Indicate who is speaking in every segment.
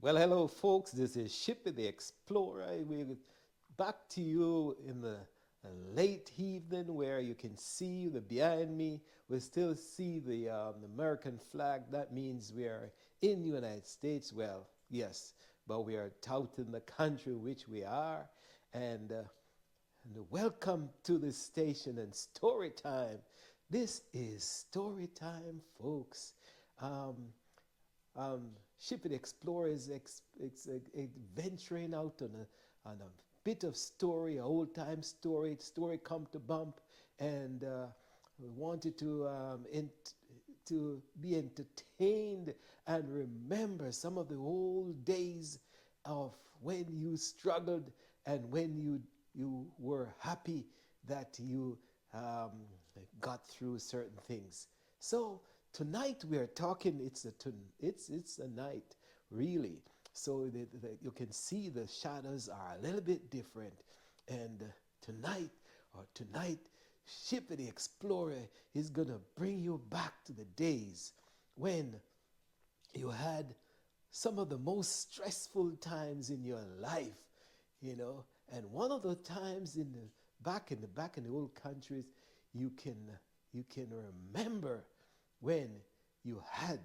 Speaker 1: Well, hello, folks. This is Shippy the Explorer. We're back to you in the late evening where you can see the behind me. We still see the American flag. That means we are in the United States. Well, yes, but we are touting the country which we are. And welcome to this station and story time. This is story time, folks. Um, Shipping Explorers venturing out on a bit of story, a old time story come to bump, and we wanted to be entertained and remember some of the old days of when you struggled and when you were happy that you um, got through certain things. So tonight we are talking. It's a night, really. So you can see the shadows are a little bit different, and tonight, Ship the Explorer is gonna bring you back to the days when you had some of the most stressful times in your life, and one of the times in the old countries, you can you can remember when you had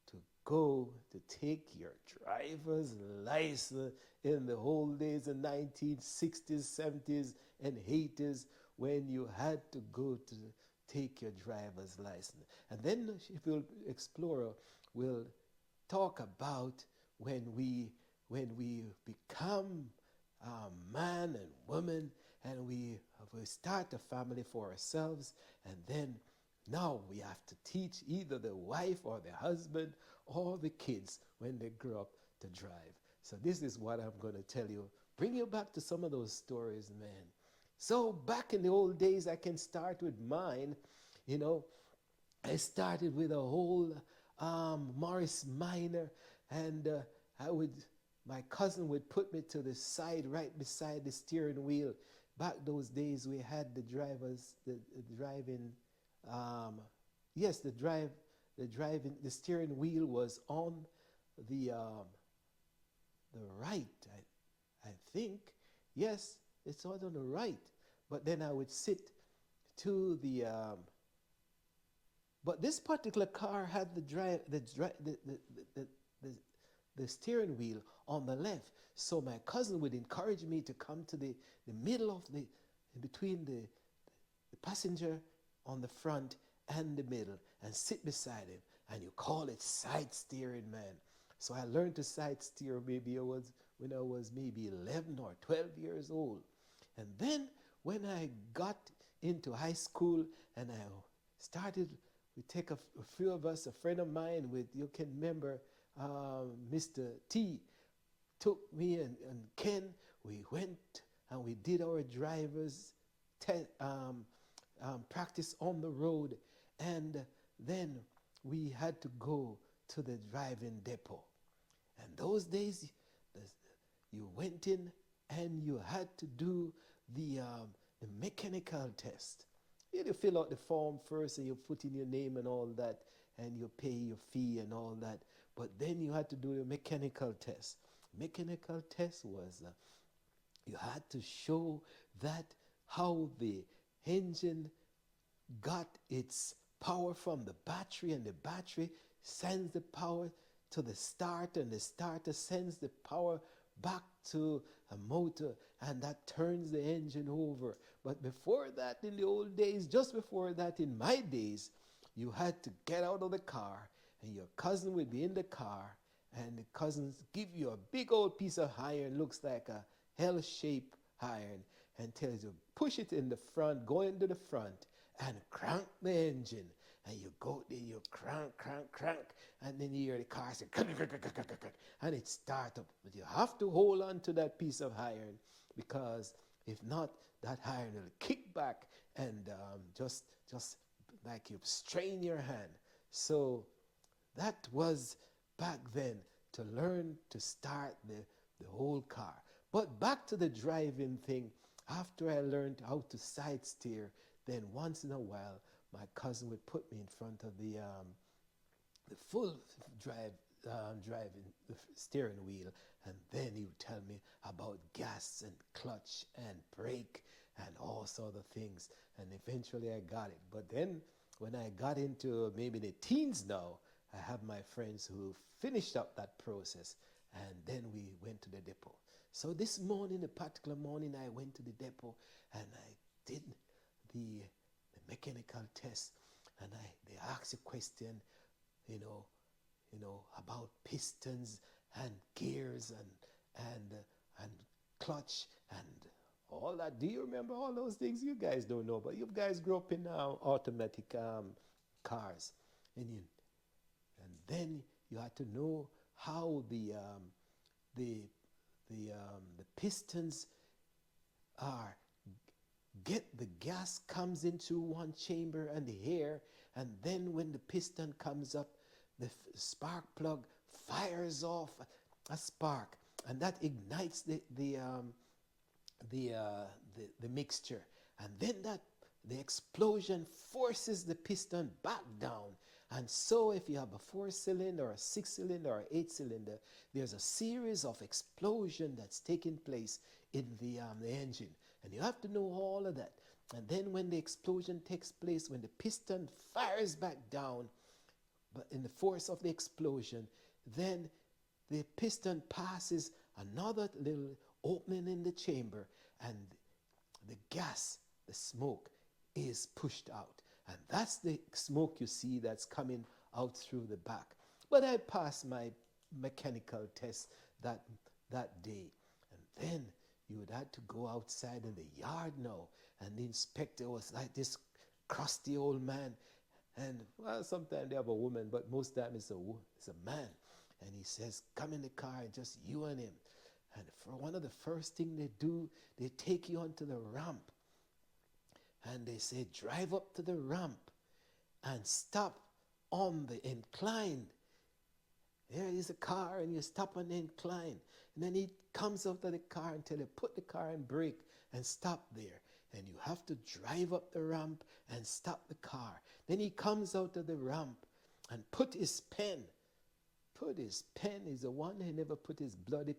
Speaker 1: to go to take your driver's license in the old days in 1960s, 70s, and 80s, when you had to go to take your driver's license. And then if you'll Explorer will talk about when we become man and woman, and we start a family for ourselves, and then now we have to teach either the wife or the husband or the kids when they grow up to drive. So this is what I'm going to tell you. Bring you back to some of those stories, man. So back in the old days, I can start with mine. You know, I started with a whole Morris Minor, and my cousin would put me to the side, right beside the steering wheel. Back those days, we had the driving, um, yes, the steering wheel was on the right, I think. Yes, it's all on the right. But then I would sit to but this particular car had the steering wheel on the left. So my cousin would encourage me to come to the middle of between the passenger on the front and the middle and sit beside him. And you call it side steering, man. So I learned to side steer when I was maybe 11 or 12 years old. And then when I got into high school and I started, we take a few of us, a friend of mine with, you can remember, Mr. T, took me and Ken. We went and we did our driver's practice on the road, and then we had to go to the driving depot. And those days, you went in and you had to do the mechanical test. You fill out the form first and you put in your name and all that, and you pay your fee and all that. But then you had to do the mechanical test. Mechanical test was you had to show that how the engine got its power from the battery, and the battery sends the power to the starter, and the starter sends the power back to a motor, and that turns the engine over. But before that, in the old days, just before that, in my days, you had to get out of the car, and your cousin would be in the car, and the cousins give you a big old piece of iron, looks like a L-shaped iron, and tells you push it in the front, go into the front, and crank the engine. And you go there, you crank, crank, crank, and then you hear the car say, and it starts up. But you have to hold on to that piece of iron, because if not, that iron will kick back and just like you strain your hand. So that was back then, to learn to start the whole car. But back to the driving thing, after I learned how to side steer, then once in a while, my cousin would put me in front of the full drive driving the steering wheel, and then he would tell me about gas and clutch and brake and all sort of things. And eventually I got it. But then when I got into maybe the teens now, I have my friends who finished up that process, and then we went to the depot. So this morning, a particular morning, I went to the depot and I did the mechanical test, and they asked a question, you know, about pistons and gears and clutch and all that. Do you remember all those things? You guys don't know, but you guys grew up in automatic cars, and then you had to know how the pistons are get the gas comes into one chamber and the air, and then when the piston comes up, the spark plug fires off a spark, and that ignites the mixture, and then the explosion forces the piston back down. And so if you have a 4-cylinder or a 6-cylinder or 8-cylinder, there's a series of explosion that's taking place in the engine, and you have to know all of that. And then when the explosion takes place, when the piston fires back down, but in the force of the explosion, then the piston passes another little opening in the chamber, and the gas, the smoke, is pushed out. And that's the smoke you see that's coming out through the back. But I passed my mechanical test that day. And then you would have to go outside in the yard now, and the inspector was like this crusty old man. And well, sometimes they have a woman, but most of the time it's a man. And he says, come in the car, just you and him. And for one of the first thing they do, they take you onto the ramp. And they say, drive up to the ramp and stop on the incline. There is a car, and you stop on the incline. And then he comes out of the car and tell you, put the car in brake and stop there. And you have to drive up the ramp and stop the car. Then he comes out of the ramp and put his pen. Put his pen is the one who never put his bloody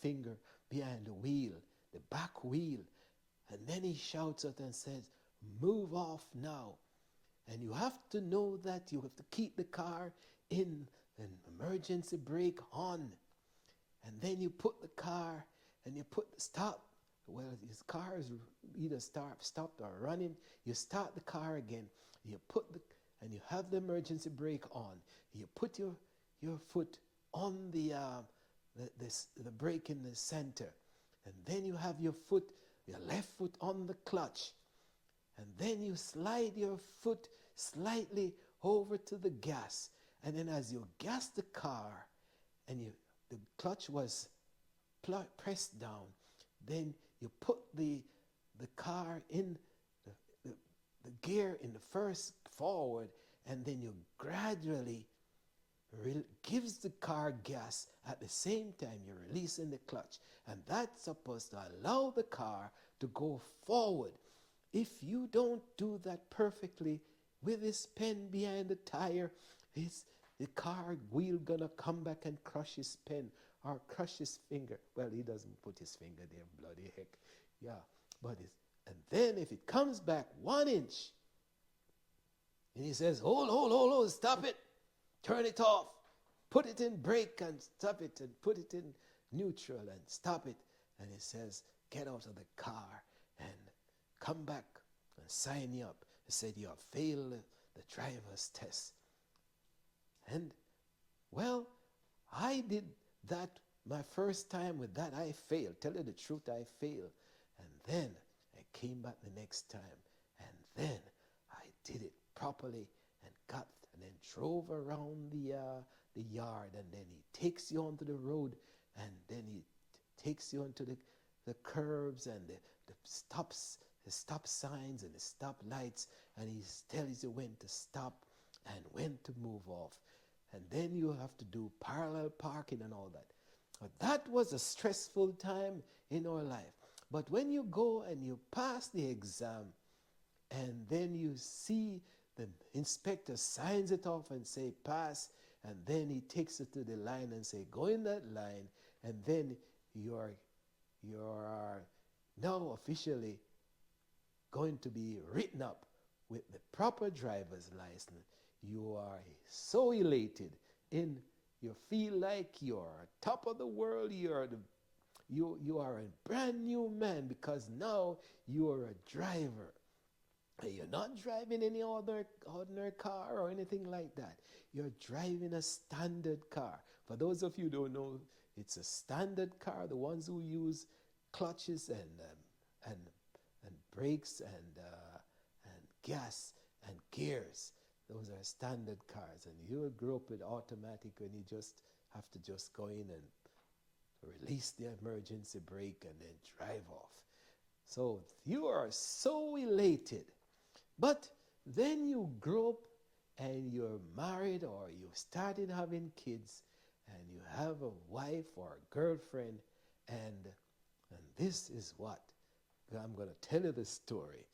Speaker 1: finger behind the wheel, the back wheel. And then he shouts out and says, move off now. And you have to know that you have to keep the car in an emergency brake on. And then you put the car and you put the stop. Well, his car is either stopped or running. You start the car again. You put and you have the emergency brake on. You put your foot on the brake in the center. And then you have your left foot on the clutch. And then you slide your foot slightly over to the gas. And then as you gas the car and the clutch was pressed down, then you put the car in the gear in the first forward, and then you gradually gives the car gas at the same time you're releasing the clutch. And that's supposed to allow the car to go forward. If you don't do that perfectly with his pen behind the tire, the car wheel gonna come back and crush his pen or crush his finger. Well, he doesn't put his finger there, bloody heck. Yeah, but and then if it comes back 1 inch, and he says, hold, stop it, turn it off, put it in brake and stop it, and put it in neutral and stop it. And he says, get out of the car and come back and sign you up. He said, you have failed the driver's test. And, well, I did that my first time with that. I failed. Tell you the truth, I failed. And then I came back the next time. And then I did it properly and then drove around the yard. And then he takes you onto the road. And then he takes you onto the curbs and the stop signs and the stop lights. And he tells you when to stop and when to move off. And then you have to do parallel parking and all that. But that was a stressful time in our life. But when you go and you pass the exam, and then you see the inspector signs it off and say pass, and then he takes it to the line and say, go in that line, and then you're now officially going to be written up with the proper driver's license. You are so elated, in you feel like you're top of the world. You are a brand new man because now you are a driver. And you're not driving any other ordinary car or anything like that. You're driving a standard car. For those of you who don't know, it's a standard car. The ones who use clutches and brakes and gas and gears. Those are standard cars. And you will grow up with automatic when you just have to just go in and release the emergency brake and then drive off. So you are so elated. But then you grow up and you're married or you started having kids and you have a wife or a girlfriend, and this is what I'm going to tell you the story.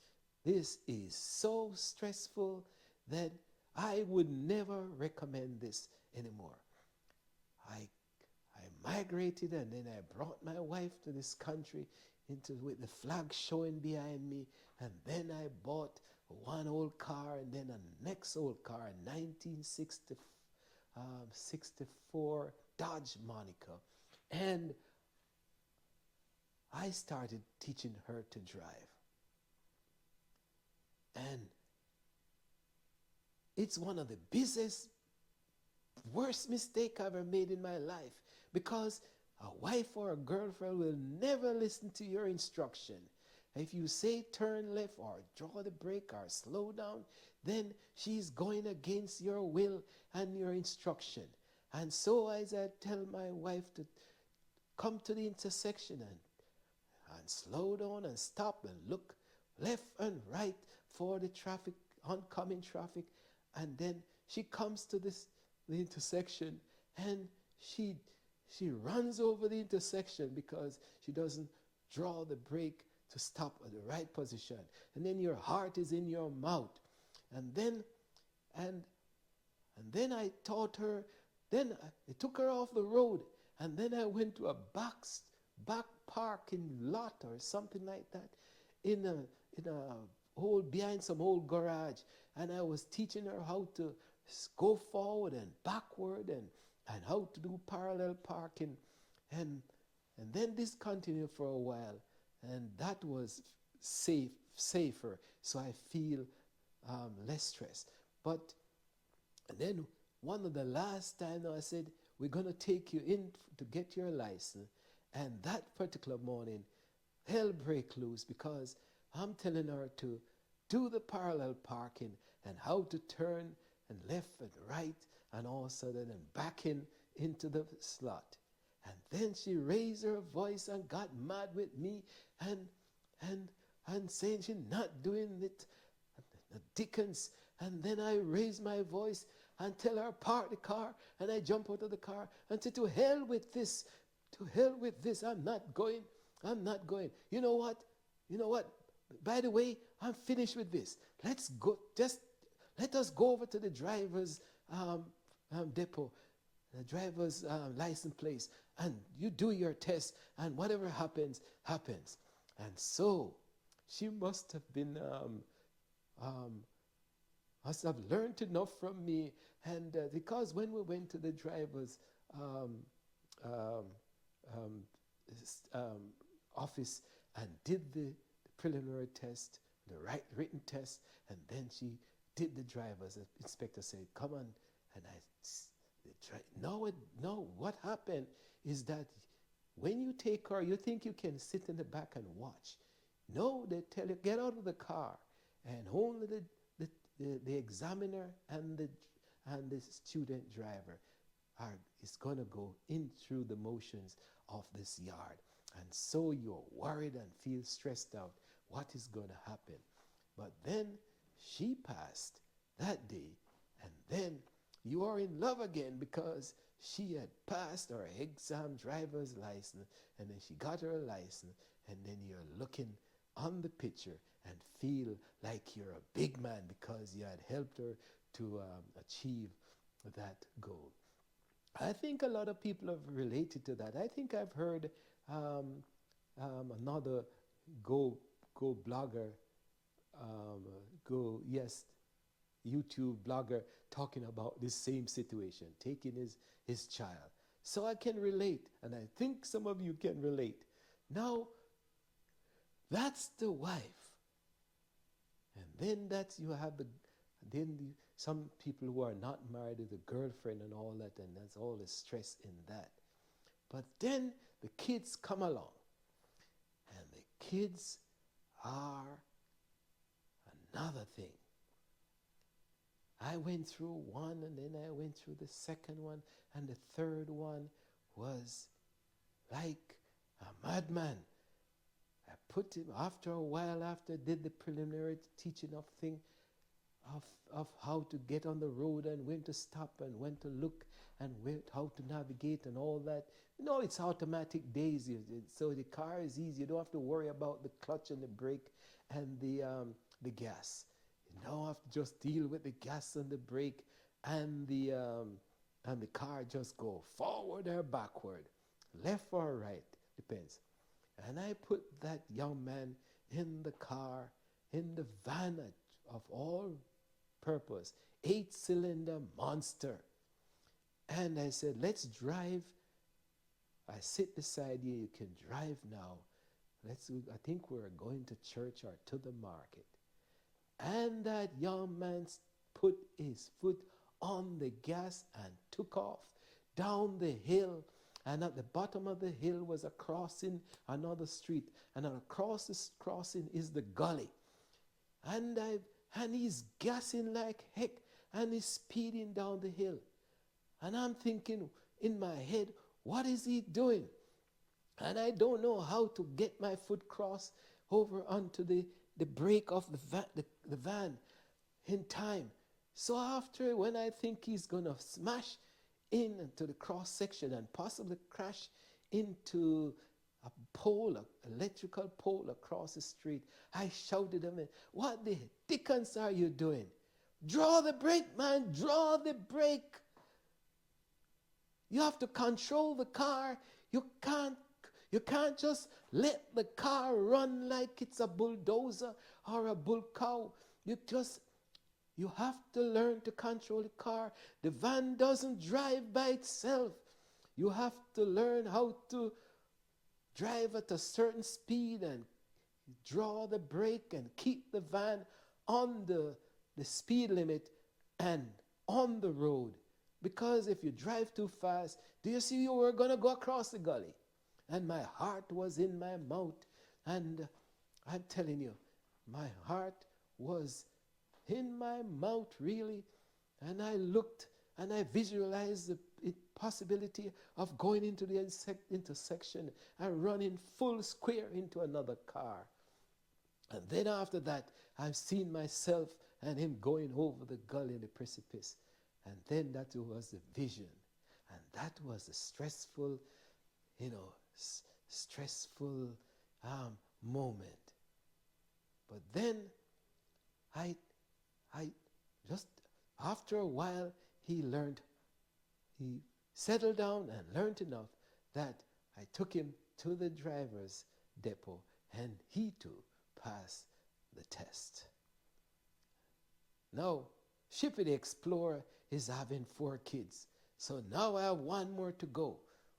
Speaker 1: This is so stressful that I would never recommend this anymore. I migrated, and then I brought my wife to this country with the flag showing behind me, and then I bought one old car and then a next old car, a 1964 Dodge Monica, and I started teaching her to drive. And it's one of the biggest, worst mistake I ever made in my life, because a wife or a girlfriend will never listen to your instruction. If you say turn left or draw the brake or slow down, then she's going against your will and your instruction. And so as I tell my wife to come to the intersection and slow down and stop and look left and right for the traffic, oncoming traffic, and then she comes to the intersection, and she runs over the intersection because she doesn't draw the brake to stop at the right position. And then your heart is in your mouth. And then I taught her, then I took her off the road, and then I went to a back parking lot or something like that in a behind some old garage, and I was teaching her how to go forward and backward and how to do parallel parking, and then this continued for a while, and that was safer, so I feel less stress. But and then one of the last time I said, we're going to take you in to get your license, and that particular morning hell break loose because I'm telling her to do the parallel parking and how to turn and left and right and all of a sudden and back into the slot. And then she raised her voice and got mad with me and saying she's not doing it, the Dickens. And then I raised my voice and tell her park the car, and I jump out of the car and say, to hell with this, I'm not going. You know what? By the way, I'm finished with this. Let's go, let us go over to the driver's depot, the driver's license place, and you do your test, and whatever happens. And so she must have been, must have learned enough from me, and because when we went to the driver's office and did the preliminary test, the written test, and then she did the driver's. The inspector said, "Come on," and no. What happened is that when you take her, you think you can sit in the back and watch. No, they tell you get out of the car, and only the examiner and the student driver is going to go in through the motions of this yard. And so you're worried and feel stressed out. What is going to happen? But then she passed that day, and then you are in love again because she had passed her exam driver's license, and then she got her license, and then you're looking on the picture and feel like you're a big man because you had helped her to achieve that goal. I think a lot of people have related to that. I think I've heard um, another go go blogger, um, go yes YouTube blogger talking about this same situation, taking his child. So I can relate, and I think some of you can relate. Now that's the wife, and then that's you have some people who are not married with a girlfriend and all that, and that's all the stress in that. But then the kids come along, and the kids are another thing. I went through one, and then I went through the second one, and the third one was like a madman. I put him, after a while, after I did the preliminary teaching of thing, of how to get on the road and when to stop and when to look and how to navigate and all that. You know, it's automatic days, so the car is easy. You don't have to worry about the clutch and the brake and the gas. You don't have to just deal with the gas and the brake and the car just go forward or backward, left or right, depends. And I put that young man in the car, in the van of all purpose, 8-cylinder monster. And I said, let's drive. I sit beside you, you can drive now. I think we're going to church or to the market. And that young man put his foot on the gas and took off down the hill. And at the bottom of the hill was a crossing, another street. And across this crossing is the gully. And he's gassing like heck, and he's speeding down the hill. And I'm thinking in my head, what is he doing? And I don't know how to get my foot cross over onto the brake of the van in time. So after, when I think he's going to smash into the cross section and possibly crash into a pole, an electrical pole across the street, I shouted at him, what the dickens are you doing? Draw the brake, man, draw the brake. You have to control the car. You can't just let the car run like it's a bulldozer or a bull cow. You have to learn to control the car. The van doesn't drive by itself. You have to learn how to drive at a certain speed and draw the brake and keep the van on the speed limit and on the road. Because if you drive too fast, do you see you were going to go across the gully? And my heart was in my mouth. And I'm telling you, my heart was in my mouth, really. And I looked and I visualized the possibility of going into the intersection and running full square into another car. And then after that, I've seen myself and him going over the gully and the precipice. And then that was the vision. And that was a stressful, stressful moment. But then I just, after a while, he settled down and learned enough that I took him to the driver's depot and he too passed the test. Now, Shippy the Explorer is having 4 kids. So now I have one more to go.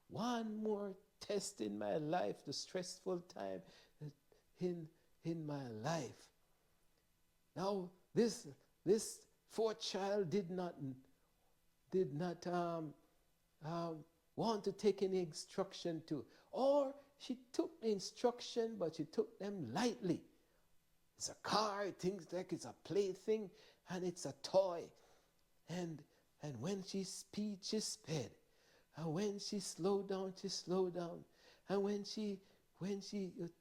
Speaker 1: One more test in my life, the stressful time in my life. Now, this 4th child did not want to take any instruction to, or she took the instruction, but she took them lightly. It's a car, it thinks like it's a plaything, and it's a toy. And when she speeds, she sped. And when she slowed down, she slowed down. And when you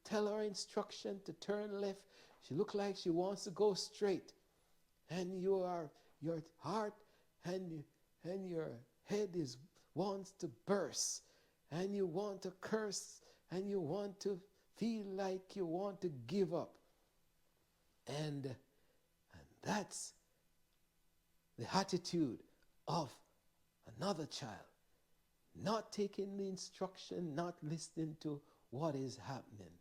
Speaker 1: tell her instruction to turn left, she look like she wants to go straight. And your heart and your head wants to burst. And you want to curse. And you want to feel like you want to give up. And that's the attitude of another child. not taking the instruction, not listening to what is happening.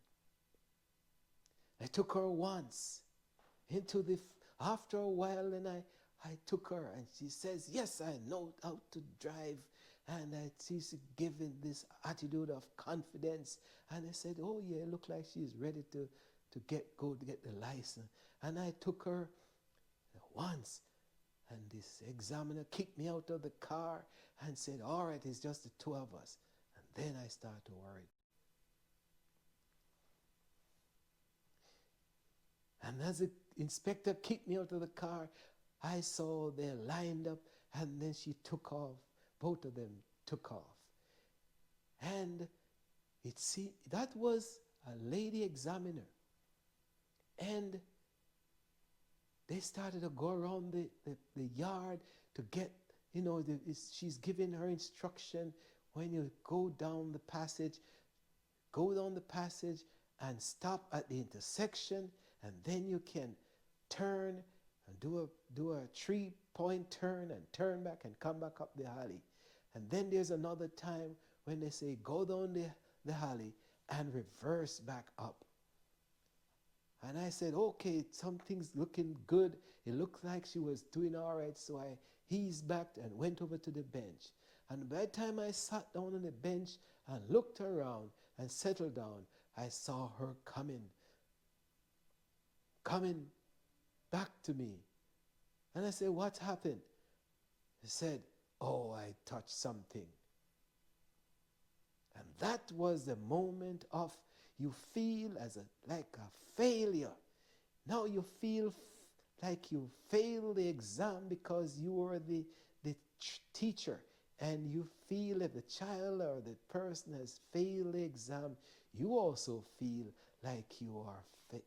Speaker 1: I took her once into the, after a while, and I took her, and she says, yes, I know how to drive. And she's given this attitude of confidence. And I said, oh yeah, look like she's ready to go to get the license. And I took her once, and this examiner kicked me out of the car and said, all right, it's just the two of us. And then I started to worry. And as the inspector kicked me out of the car, I saw they lined up, and then she took off. Both of them took off. And that was a lady examiner. And they started to go around the yard to get, she's giving her instruction when you go down the passage and stop at the intersection, and then you can turn and do a 3-point turn and turn back and come back up the alley. And then there's another time when they say go down the alley and reverse back up. And I said, okay, something's looking good. It looked like she was doing all right, so I eased back and went over to the bench. And by the time I sat down on the bench and looked around and settled down, I saw her coming back to me. And I said, what happened? He said, oh, I touched something. And that was the moment of you feel like a failure. Now you feel like you failed the exam because you were the teacher, and you feel if the child or the person has failed the exam, you also feel like you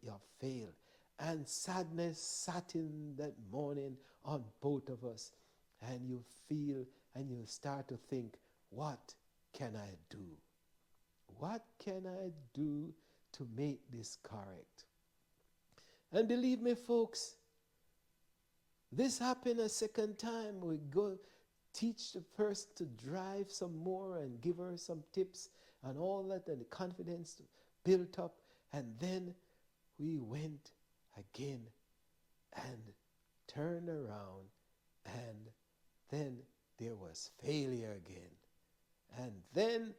Speaker 1: have failed. And sadness sat in that morning on both of us, and you feel and you start to think, what can I do? What can I do to make this correct? And believe me, folks, this happened a second time. We go teach the person to drive some more and give her some tips and all that, and the confidence built up. And then we went again and turned around, and then there was failure again. And then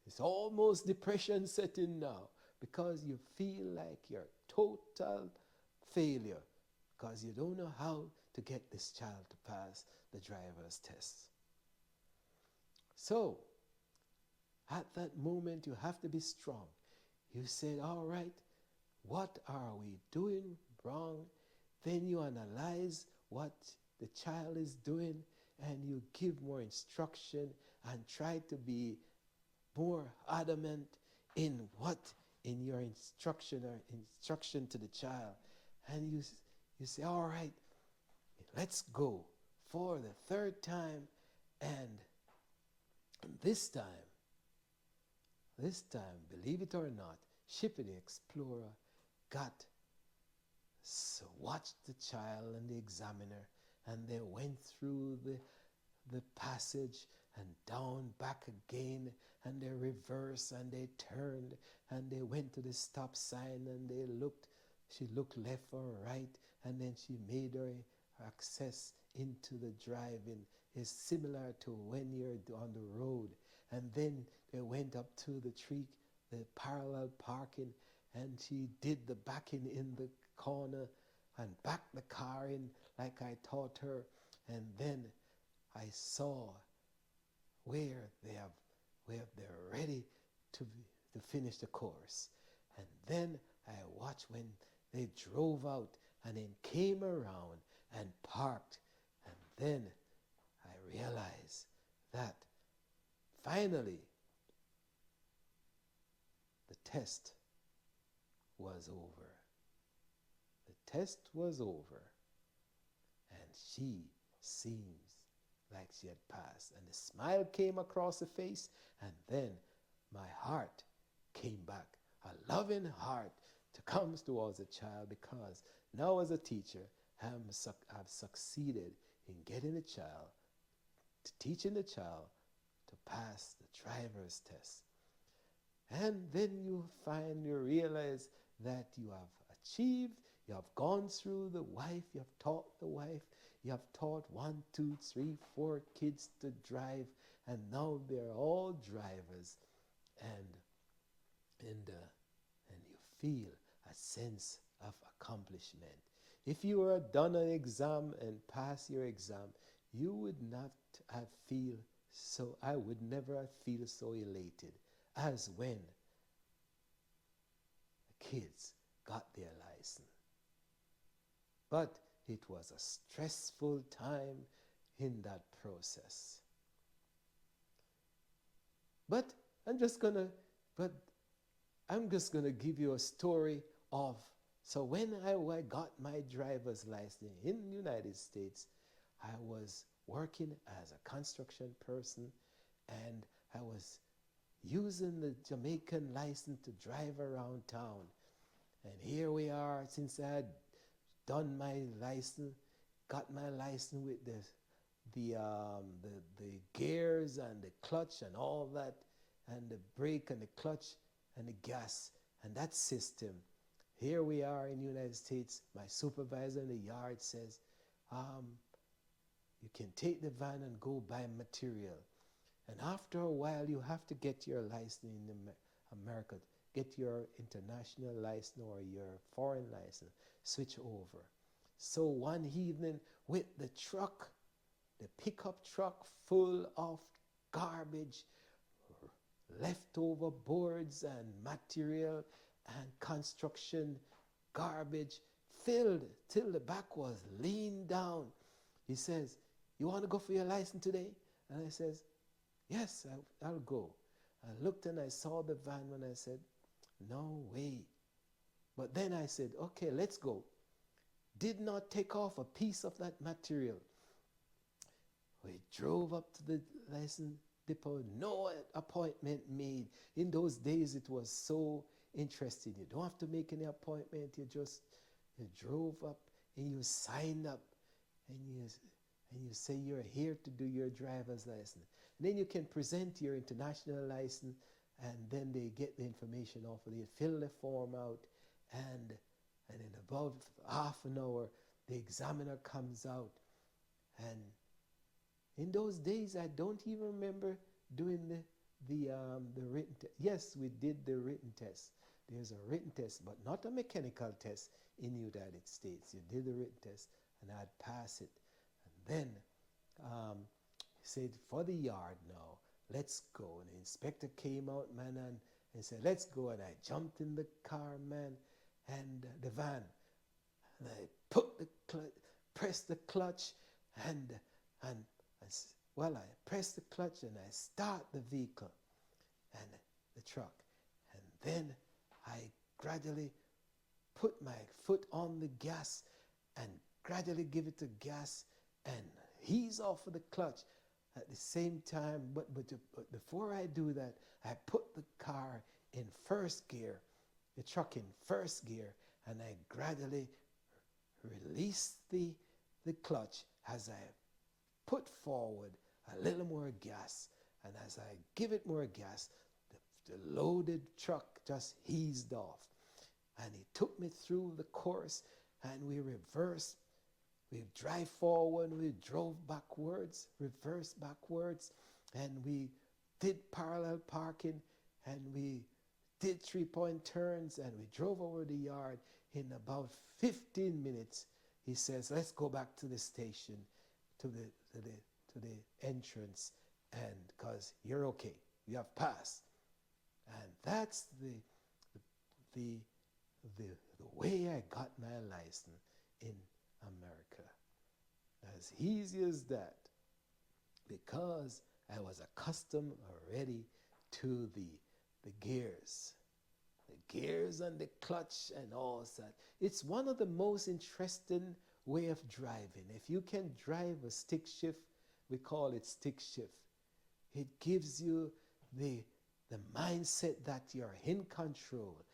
Speaker 1: it's almost depression setting now, because you feel like you're total failure because you don't know how to get this child to pass the driver's test. So at that moment you have to be strong. You said, all right, what are we doing wrong? Then you analyze what the child is doing, and you give more instruction and try to be more adamant in your instruction to the child. And you say, all right, let's go for the third time. And this time, believe it or not, Shippy the Explorer watched the child and the examiner, and they went through the passage and down back again, and they reversed and they turned and they went to the stop sign, and she looked left or right, and then she made her access into the driving. It's similar to when you're on the road. And then they went up to the parallel parking, and she did the backing in the corner and backed the car in like I taught her. And then I saw where they're ready to finish the course. And then I watched when they drove out and then came around and parked. And then I realized that finally the test was over. The test was over, and she seems like she had passed. And the smile came across the face, and then my heart came back. A loving heart to come towards the child, because now as a teacher, I've succeeded in getting the child, teaching the child to pass the driver's test. And then you realize that you have achieved, you have gone through the wife, you have taught the wife, you have taught 1, 2, 3, 4 kids to drive, and now they're all drivers, and you feel a sense of accomplishment. If you were done an exam and passed your exam, you would not have feel so, I would never have feel so elated as when the kids got their license. But it was a stressful time in that process. But I'm just gonna give you a story of, so when I got my driver's license in the United States, I was working as a construction person, and I was using the Jamaican license to drive around town. And here we are, since I had done my license, got my license with the gears and the clutch and all that, and the brake and the clutch and the gas and that system. Here we are in the United States. My supervisor in the yard says, you can take the van and go buy material. And after a while, you have to get your license in America, get your international license or your foreign license, switch over. So one evening with the truck, the pickup truck full of garbage, leftover boards and material and construction garbage, filled till the back was leaned down. He says, you want to go for your license today? And I says, yes, I'll go. I looked and I saw the van and I said, no way. But then I said, okay, let's go. Did not take off a piece of that material. We drove up to the license depot, no appointment made. In those days, it was so interesting. You don't have to make any appointment. You drove up and you signed up, and you say you're here to do your driver's license. And then you can present your international license, and then they get the information off of you, fill the form out, and in about half an hour, the examiner comes out. And in those days, I don't even remember doing the written test. Yes, we did the written test. There's a written test, but not a mechanical test in the United States. You did the written test, and I'd pass it. And then he said, for the yard now, let's go. And the inspector came out, man, and said, let's go. And I jumped in the car, man, and the van. And I pressed the clutch, and I pressed the clutch and I start the vehicle and the truck. And then I gradually put my foot on the gas and gradually give it the gas and ease off of the clutch at the same time. But before I do that, I put the car in first gear, the truck in first gear, and I gradually release the clutch as I put forward a little more gas. And as I give it more gas, the loaded truck just eased off. And he took me through the course, and we reversed. We drive forward, we drove backwards, reversed backwards, and we did parallel parking, and we did 3-point turns, and we drove over the yard in about 15 minutes. He says, let's go back to the station, to the entrance, and because you're okay, you have passed. And that's the way I got my license in America. As easy as that, because I was accustomed already to the gears and the clutch and all that. It's one of the most interesting way of driving. If you can drive a stick shift, we call it stick shift. It gives you the mindset that you're in control,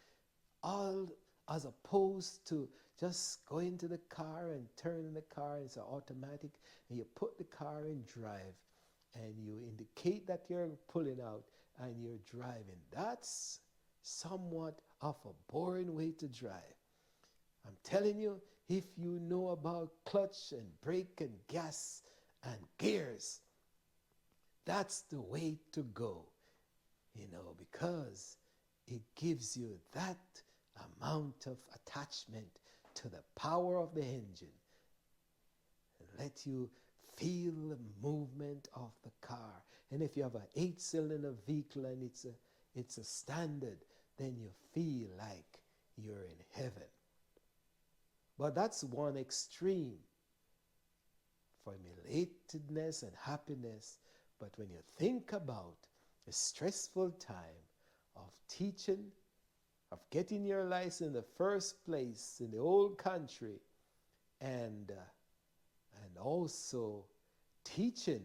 Speaker 1: all as opposed to just going to the car and turning the car. It's automatic, and you put the car in drive, and you indicate that you're pulling out and you're driving. That's somewhat of a boring way to drive. I'm telling you, if you know about clutch and brake and gas and gears, that's the way to go, because it gives you that amount of attachment to the power of the engine and let you feel the movement of the car. And if you have an 8-cylinder vehicle and it's a standard, then you feel like you're in heaven. But that's one extreme for relatedness and happiness. But when you think about the stressful time of teaching, of getting your license in the first place in the old country, and also teaching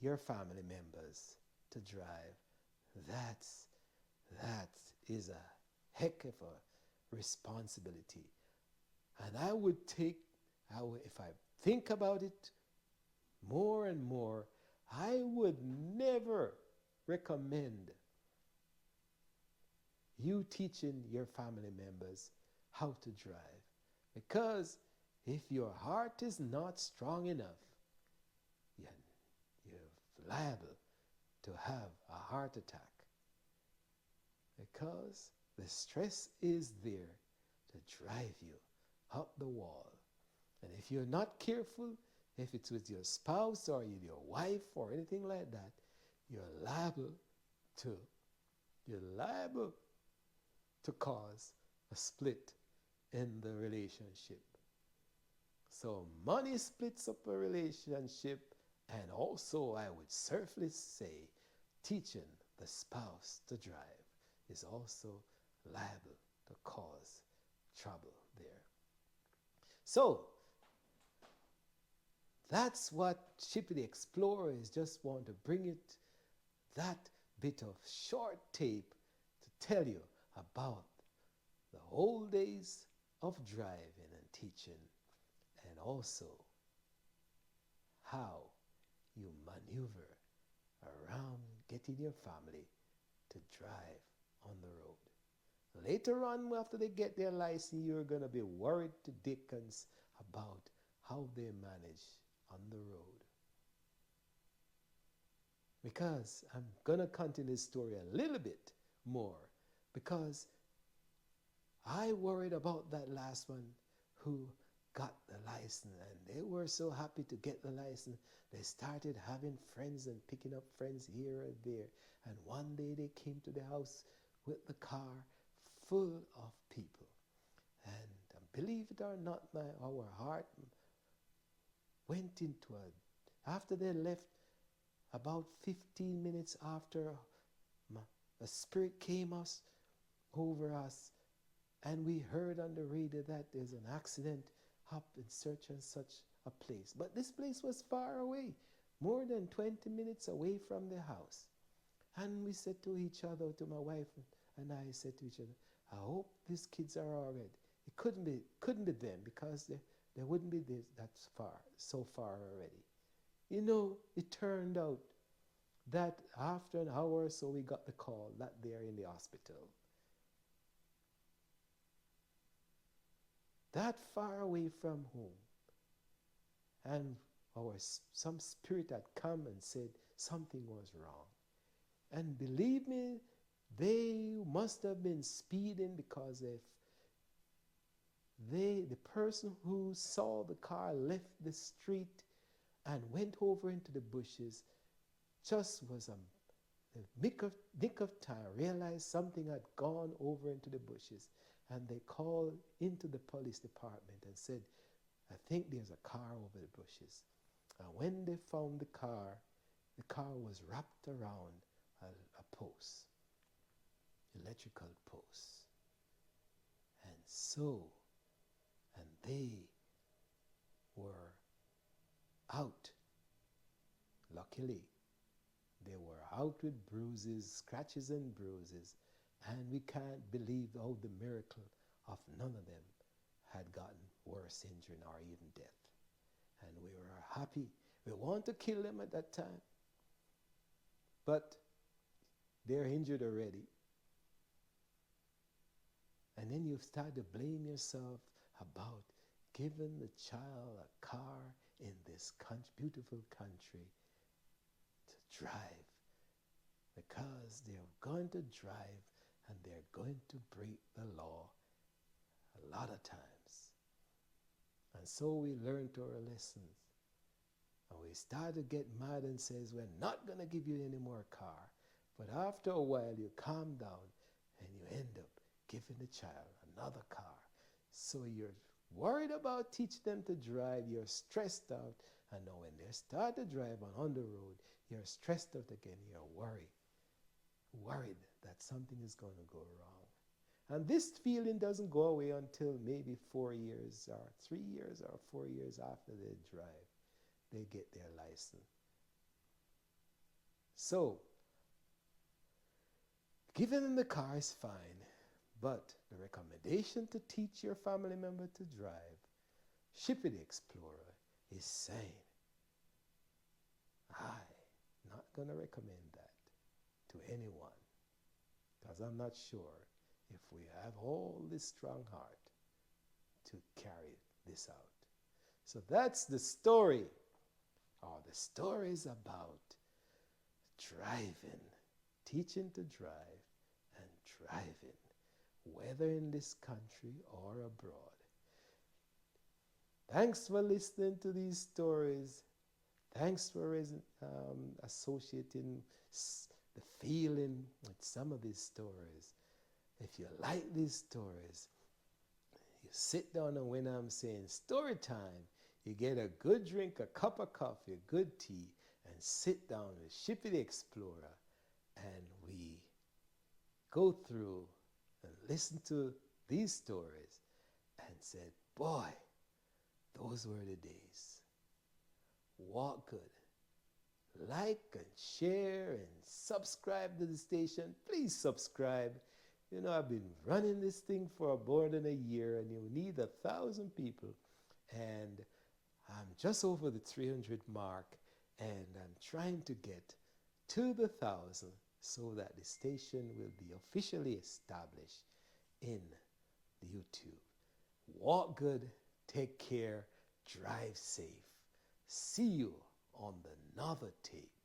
Speaker 1: your family members to drive, that is a heck of a responsibility. And if I think about it more and more, I would never recommend you teaching your family members how to drive. Because if your heart is not strong enough, you're liable to have a heart attack. Because the stress is there to drive you up the wall. And if you're not careful, if it's with your spouse or your wife or anything like that, you're liable to cause a split in the relationship. So money splits up a relationship, and also I would certainly say teaching the spouse to drive is also liable to cause trouble there. So that's what Chippy the Explorer is. Just want to bring it, that bit of short tape, to tell you about the old days of driving and teaching, and also how you maneuver around getting your family to drive on the road. Later on, after they get their license, you're going to be worried to dickens about how they manage on the road. Because I'm going to continue this story a little bit more, because I worried about that last one who got the license, and they were so happy to get the license. They started having friends and picking up friends here and there. And one day they came to the house with the car full of people. And believe it or not, our heart went into after they left, about 15 minutes after, a spirit came over us, and we heard on the radio that there's an accident up in such and such a place. But this place was far away, more than 20 minutes away from the house. And we said to each other, to my wife and I said to each other, I hope these kids are all right. It couldn't be them, because they wouldn't be so far already. It turned out that after an hour or so we got the call that they're in the hospital. That far away from home. And some spirit had come and said something was wrong. And believe me, they must have been speeding, because if the person who saw the car left the street and went over into the bushes, just was the nick of time, realized something had gone over into the bushes, and they called into the police department and said, I think there's a car over the bushes. And when they found the car was wrapped around a post, electrical post. And they were out. Luckily, they were out with bruises, scratches and bruises, and we can't believe the miracle of none of them had gotten worse injury or even death. And we were happy We want to kill them at that time, but they're injured already. And then you start to blame yourself about giving the child a car in this beautiful country to drive, because they're going to drive and they're going to break the law a lot of times. And so we learned our lessons. And we start to get mad and says, we're not going to give you any more car. But after a while, you calm down and you end up giving the child another car. So you're worried about teaching them to drive. You're stressed out. And now when they start to drive on the road, you're stressed out again. You're worried that something is going to go wrong. And this feeling doesn't go away until maybe 4 years or 3 years or 4 years after they drive. They get their license. So, giving them the car is fine, but the recommendation to teach your family member to drive, Shippy the Explorer, is saying, I'm not going to recommend that to anyone, because I'm not sure if we have all this strong heart to carry this out. So that's the story. The story is about driving, teaching to drive and driving, whether in this country or abroad. Thanks for listening to these stories. Thanks for associating the feeling with some of these stories. If you like these stories, you sit down, and when I'm saying story time, you get a good drink, a cup of coffee, a good tea, and sit down with Shippy the Explorer, and we go through and listen to these stories and said, boy, those were the days. Walk good. Like and share and subscribe to the station. Please subscribe. You know, I've been running this thing for more than a year, and you need 1,000 people. And I'm just over the 300 mark, and I'm trying to get to the 1,000 so that the station will be officially established in YouTube. Walk good, take care, drive safe. See you on another tape.